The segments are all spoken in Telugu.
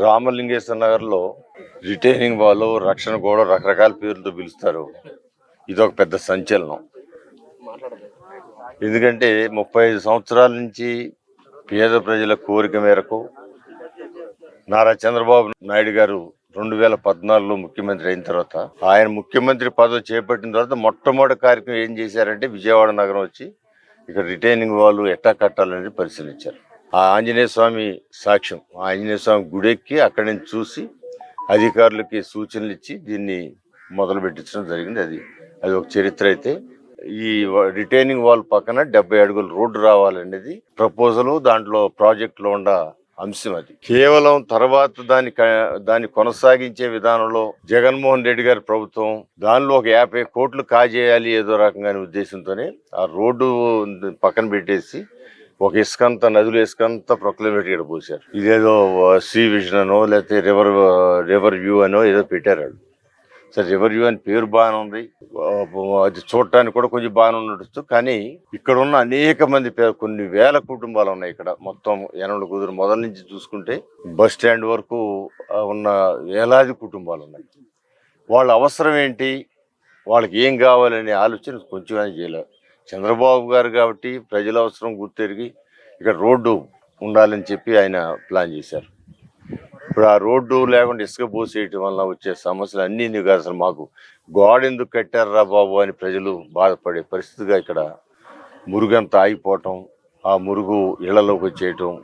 రామలింగేశ్వర నగర్లో రిటైనింగ్ వాళ్ళు రక్షణ కూడా రకరకాల పేర్లతో పిలుస్తారు. ఇది ఒక పెద్ద సంచలనం. ఎందుకంటే 35 సంవత్సరాల నుంచి పేద ప్రజల కోరిక మేరకు నారా చంద్రబాబు నాయుడు గారు 2014లో ముఖ్యమంత్రి అయిన తర్వాత ఆయన ముఖ్యమంత్రి పదవి చేపట్టిన తర్వాత మొట్టమొదటి కార్యక్రమం ఏం చేశారంటే విజయవాడ నగరం వచ్చి ఇక్కడ రిటైనింగ్ వాళ్ళు ఎట్టా కట్టాలనేది పరిశీలించారు. ఆ ఆంజనేయ స్వామి సాక్ష్యం, ఆ ఆంజనేయ స్వామి గుడెక్కి అక్కడి నుంచి చూసి అధికారులకి సూచనలు ఇచ్చి దీన్ని మొదలు పెట్టించడం జరిగింది. అది ఒక చరిత్ర. అయితే ఈ రిటైనింగ్ వాల్ పక్కన 70 అడుగుల రోడ్డు రావాలనేది ప్రపోజల్, దాంట్లో ప్రాజెక్ట్ లో ఉన్న అంశం. అది కేవలం తర్వాత దాన్ని కొనసాగించే విధానంలో జగన్మోహన్ రెడ్డి గారి ప్రభుత్వం దానిలో ఒక 50 కోట్లు కాజేయాలి ఏదో రకంగా ఉద్దేశంతోనే ఆ రోడ్డు పక్కన పెట్టేసి ఒక ఇసుకంత నదులు ఇసుకంతా ప్రొక్లమేట్ ఇక్కడ పోసారు. ఇదేదో సీ విజన్ అనో లేకపోతే రివర్ వ్యూ అనో ఏదో పెట్టారు. సరే, రివర్ వ్యూ అని పేరు బాగానే ఉంది, అది చూడటానికి కూడా కొంచెం బాగానే ఉండొచ్చు. కానీ ఇక్కడ ఉన్న అనేక మంది కొన్ని వేల కుటుంబాలు ఉన్నాయి ఇక్కడ. మొత్తం యనమల కుదురు మొదల నుంచి చూసుకుంటే బస్ స్టాండ్ వరకు ఉన్న వేలాది కుటుంబాలు ఉన్నాయి. వాళ్ళ అవసరం ఏంటి, వాళ్ళకి ఏం కావాలనే ఆలోచన కొంచెం చేయలేదు చంద్రబాబు గారు. కాబట్టి ప్రజల అవసరం గుర్తెరిగి ఇక్కడ రోడ్డు ఉండాలని చెప్పి ఆయన ప్లాన్ చేశారు. ఇప్పుడు ఆ రోడ్డు లేకుండా ఇసుక పోసేయటం వల్ల వచ్చే సమస్యలు అన్నీ కాదు. అసలు మాకు గోడ ఎందుకు కట్టారా బాబు అని ప్రజలు బాధపడే పరిస్థితిగా ఇక్కడ మురుగంతా ఆగిపోవటం, ఆ మురుగు ఇళ్లలోకి వచ్చేయటం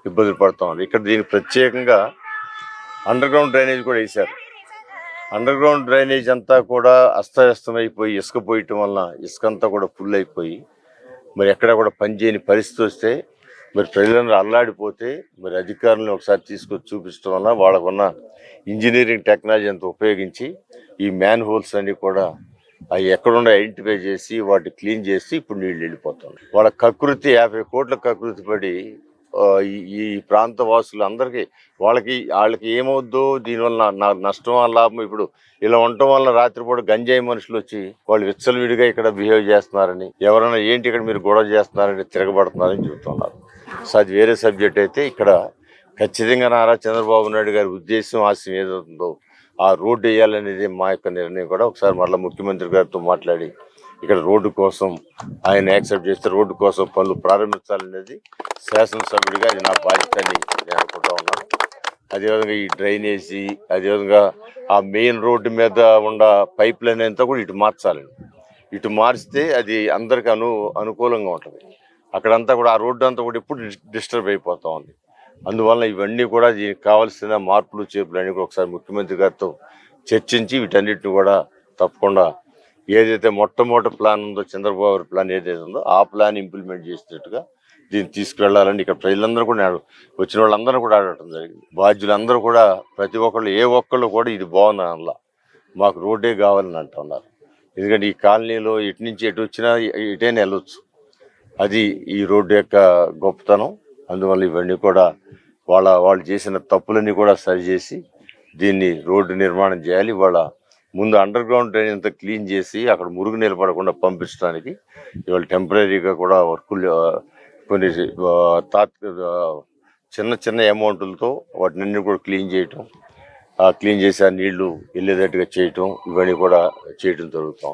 ఇబ్బందులు పడతాం. ఇక్కడ దీనికి ప్రత్యేకంగా అండర్ గ్రౌండ్ డ్రైనేజ్ కూడా వేశారు. అండర్ గ్రౌండ్ డ్రైనేజ్ అంతా కూడా అస్తవ్యస్తమైపోయి ఇసుక పోయటం వల్ల ఇసుక అంతా కూడా ఫుల్ అయిపోయి మరి ఎక్కడ కూడా పనిచేయని పరిస్థితి వస్తే మరి ప్రజలందరూ అల్లాడిపోతే మరి అధికారులను ఒకసారి తీసుకొచ్చి చూపించడం వల్ల వాళ్ళకున్న ఇంజనీరింగ్ టెక్నాలజీ అంతా ఉపయోగించి ఈ మ్యాన్ హోల్స్ అన్ని కూడా అవి ఎక్కడున్నా ఐడెంటిఫై చేసి వాటిని క్లీన్ చేసి ఇప్పుడు నీళ్ళు వెళ్ళిపోతుంది. వాళ్ళ కకృతి 50 కోట్ల కకృతి పడి ఈ ప్రాంత వాసులు అందరికీ వాళ్ళకి ఏమవుద్దో దీనివల్ల నష్టం లాభం. ఇప్పుడు ఇలా ఉండటం వల్ల రాత్రిపూట గంజాయి మనుషులు వచ్చి వాళ్ళు విచ్చలవిడిగా ఇక్కడ బిహేవ్ చేస్తున్నారని, ఎవరైనా ఏంటి ఇక్కడ మీరు గొడవ చేస్తున్నారని తిరగబడుతున్నారని చెబుతున్నారు. సో అది వేరే సబ్జెక్ట్. అయితే ఇక్కడ ఖచ్చితంగా నారా చంద్రబాబు నాయుడు గారి ఉద్దేశం ఆశయం ఏదవుతుందో ఆ రోడ్డు వేయాలనేది మా యొక్క నిర్ణయం. కూడా ఒకసారి మళ్ళీ ముఖ్యమంత్రి గారితో మాట్లాడి ఇక్కడ రోడ్డు కోసం ఆయన యాక్సెప్ట్ చేస్తే రోడ్డు కోసం పనులు ప్రారంభించాలనేది శాసనసభ్యుడిగా అది నా బాధ్యత అని నేను అనుకుంటా ఉన్నాను. అదేవిధంగా ఈ డ్రైనేజీ, అదేవిధంగా ఆ మెయిన్ రోడ్డు మీద ఉన్న పైప్ లైన్ అంతా కూడా ఇటు మార్చాలండి. ఇటు మార్చితే అది అందరికి అనుకూలంగా ఉంటుంది. అక్కడంతా కూడా ఆ రోడ్డు అంతా కూడా ఇప్పుడు డిస్టర్బ్ అయిపోతూ ఉంది. అందువల్ల ఇవన్నీ కూడా దీనికి కావాల్సిన మార్పులు చేర్పులు అన్నీ కూడా ఒకసారి ముఖ్యమంత్రి గారితో చర్చించి వీటన్నిటిని కూడా తప్పకుండా ఏదైతే మొట్టమొదటి ప్లాన్ ఉందో చంద్రబాబు ప్లాన్ ఏదైతే ఉందో ఆ ప్లాన్ ఇంప్లిమెంట్ చేసేటట్టుగా దీన్ని తీసుకువెళ్ళాలని ఇక్కడ ప్రజలందరూ కూడా వచ్చిన వాళ్ళందరూ కూడా ఆడటం జరిగింది. బాధ్యులందరూ కూడా ప్రతి ఒక్కళ్ళు ఒక్కళ్ళు కూడా ఇది బాగుంది అనలా, మాకు రోడ్డే కావాలని అంటున్నారు. ఎందుకంటే ఈ కాలనీలో ఎటు నుంచి ఎటు వచ్చినా ఇటైనా వెళ్ళొచ్చు. అది ఈ రోడ్డు యొక్క గొప్పతనం. అందువల్ల ఇవన్నీ కూడా వాళ్ళు చేసిన తప్పులన్నీ కూడా సరిచేసి దీన్ని రోడ్డు నిర్మాణం చేయాలి. ముందు అండర్ గ్రౌండ్ డ్రైనేజ్ అంతా క్లీన్ చేసి అక్కడ మురుగు నిలబడకుండా పంపించడానికి ఇవాళ టెంపరీగా కూడా వర్కులు కొన్ని చిన్న చిన్న అమౌంట్లతో వాటిని కూడా క్లీన్ చేయటం, క్లీన్ చేసి ఆ నీళ్లు వెళ్ళేటట్టుగా చేయటం, ఇవన్నీ కూడా చేయటం జరుగుతాం.